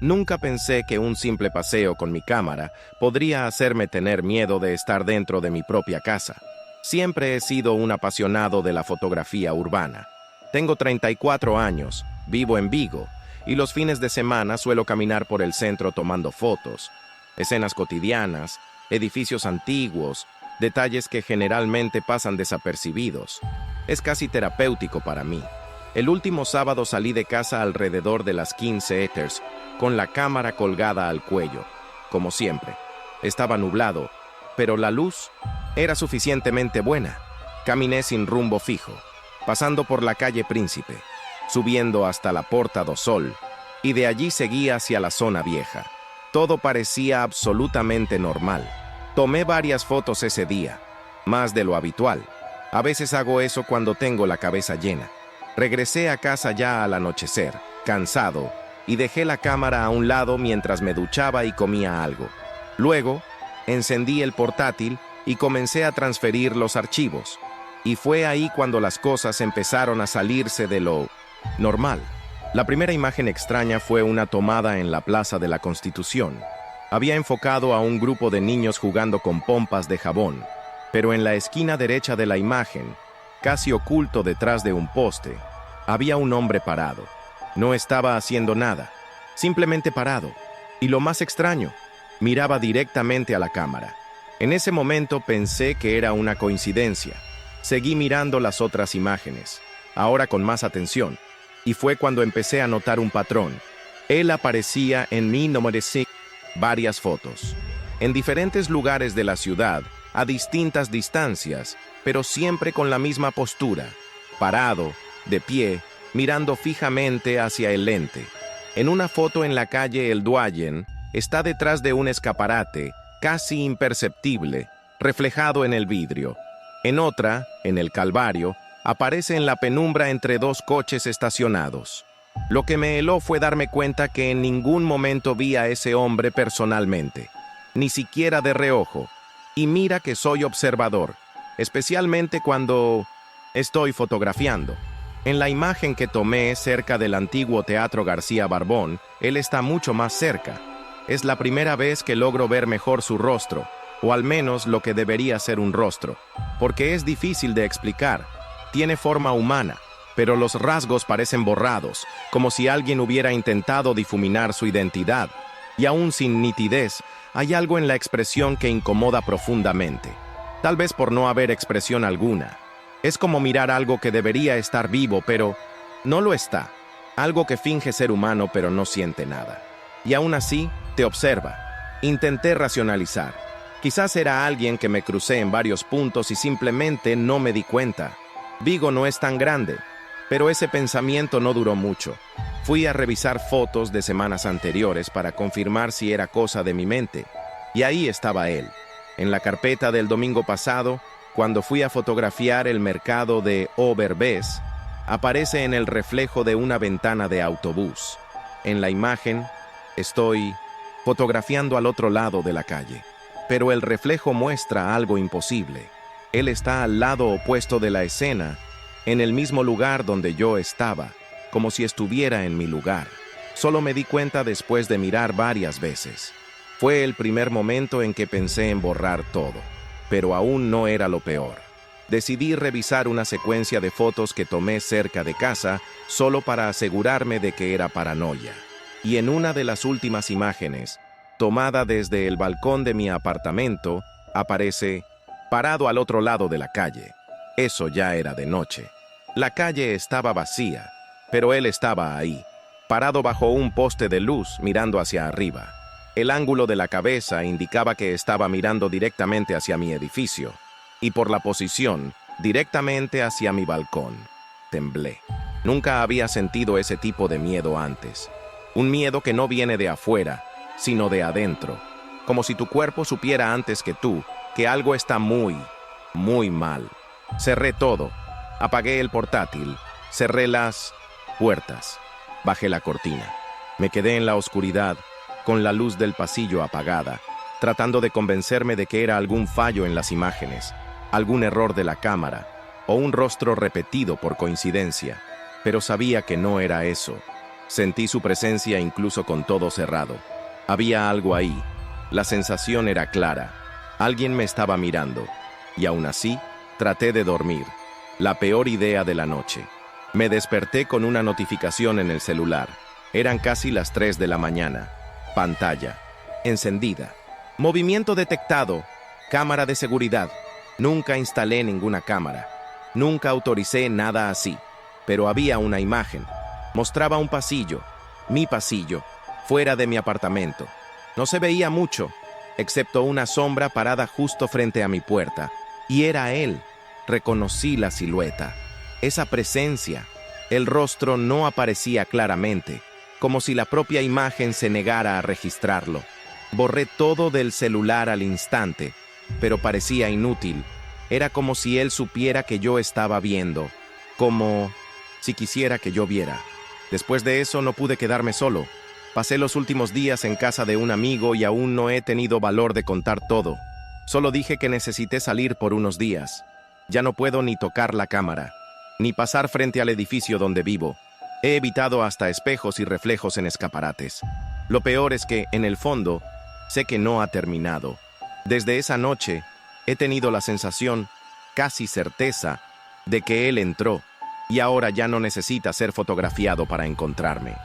Nunca pensé que un simple paseo con mi cámara podría hacerme tener miedo de estar dentro de mi propia casa. Siempre he sido un apasionado de la fotografía urbana. Tengo 34 años, vivo en Vigo, y los fines de semana suelo caminar por el centro tomando fotos, escenas cotidianas, edificios antiguos, detalles que generalmente pasan desapercibidos. Es casi terapéutico para mí. El último sábado salí de casa alrededor de las 15 con la cámara colgada al cuello, como siempre. Estaba nublado, pero la luz era suficientemente buena. Caminé sin rumbo fijo, pasando por la calle Príncipe, subiendo hasta la Porta do Sol, y de allí seguí hacia la zona vieja. Todo parecía absolutamente normal. Tomé varias fotos ese día, más de lo habitual. A veces hago eso cuando tengo la cabeza llena. Regresé a casa ya al anochecer, cansado, y dejé la cámara a un lado mientras me duchaba y comía algo. Luego, encendí el portátil y comencé a transferir los archivos. Y fue ahí cuando las cosas empezaron a salirse de lo normal. La primera imagen extraña fue una tomada en la Plaza de la Constitución. Había enfocado a un grupo de niños jugando con pompas de jabón, pero en la esquina derecha de la imagen, casi oculto detrás de un poste, había un hombre parado. No estaba haciendo nada, simplemente parado. Y lo más extraño, miraba directamente a la cámara. En ese momento pensé que era una coincidencia. Seguí mirando las otras imágenes, ahora con más atención, y fue cuando empecé a notar un patrón. Él aparecía en mi número 5, varias fotos, en diferentes lugares de la ciudad, a distintas distancias, pero siempre con la misma postura, parado, de pie, mirando fijamente hacia el lente. En una foto en la calle El Duayen, está detrás de un escaparate, casi imperceptible, reflejado en el vidrio. En otra, en el Calvario, aparece en la penumbra entre dos coches estacionados. Lo que me heló fue darme cuenta que en ningún momento vi a ese hombre personalmente, ni siquiera de reojo. Y mira que soy observador, especialmente cuando estoy fotografiando. En la imagen que tomé cerca del antiguo Teatro García Barbón, él está mucho más cerca. Es la primera vez que logro ver mejor su rostro, o al menos lo que debería ser un rostro, porque es difícil de explicar. Tiene forma humana, pero los rasgos parecen borrados, como si alguien hubiera intentado difuminar su identidad. Y aún sin nitidez, hay algo en la expresión que incomoda profundamente. Tal vez por no haber expresión alguna. Es como mirar algo que debería estar vivo, pero no lo está. Algo que finge ser humano, pero no siente nada. Y aún así, te observa. Intenté racionalizar. Quizás era alguien que me crucé en varios puntos y simplemente no me di cuenta. Vigo no es tan grande, pero ese pensamiento no duró mucho. Fui a revisar fotos de semanas anteriores para confirmar si era cosa de mi mente. Y ahí estaba él. En la carpeta del domingo pasado, cuando fui a fotografiar el mercado de Overbes, aparece en el reflejo de una ventana de autobús. En la imagen, estoy fotografiando al otro lado de la calle. Pero el reflejo muestra algo imposible. Él está al lado opuesto de la escena, en el mismo lugar donde yo estaba, como si estuviera en mi lugar. Solo me di cuenta después de mirar varias veces. Fue el primer momento en que pensé en borrar todo, pero aún no era lo peor. Decidí revisar una secuencia de fotos que tomé cerca de casa solo para asegurarme de que era paranoia. Y en una de las últimas imágenes, tomada desde el balcón de mi apartamento, aparece parado al otro lado de la calle. Eso ya era de noche. La calle estaba vacía, pero él estaba ahí, parado bajo un poste de luz mirando hacia arriba. El ángulo de la cabeza indicaba que estaba mirando directamente hacia mi edificio, y por la posición, directamente hacia mi balcón. Temblé. Nunca había sentido ese tipo de miedo antes. Un miedo que no viene de afuera, sino de adentro. Como si tu cuerpo supiera antes que tú que algo está muy, muy mal. Cerré todo. Apagué el portátil. Cerré las puertas. Bajé la cortina. Me quedé en la oscuridad, con la luz del pasillo apagada, tratando de convencerme de que era algún fallo en las imágenes, algún error de la cámara, o un rostro repetido por coincidencia. Pero sabía que no era eso. Sentí su presencia incluso con todo cerrado. Había algo ahí. La sensación era clara. Alguien me estaba mirando. Y aún así, traté de dormir. La peor idea de la noche. Me desperté con una notificación en el celular. Eran casi las 3 de la mañana. Pantalla. Encendida. Movimiento detectado. Cámara de seguridad. Nunca instalé ninguna cámara. Nunca autoricé nada así. Pero había una imagen. Mostraba un pasillo. Mi pasillo. Fuera de mi apartamento. No se veía mucho, excepto una sombra parada justo frente a mi puerta. Y era él. Reconocí la silueta. Esa presencia. El rostro no aparecía claramente, como si la propia imagen se negara a registrarlo. Borré todo del celular al instante, pero parecía inútil. Era como si él supiera que yo estaba viendo, como si quisiera que yo viera. Después de eso no pude quedarme solo. Pasé los últimos días en casa de un amigo y aún no he tenido valor de contar todo. Solo dije que necesité salir por unos días. Ya no puedo ni tocar la cámara, ni pasar frente al edificio donde vivo. He evitado hasta espejos y reflejos en escaparates. Lo peor es que, en el fondo, sé que no ha terminado. Desde esa noche, he tenido la sensación, casi certeza, de que él entró, y ahora ya no necesita ser fotografiado para encontrarme.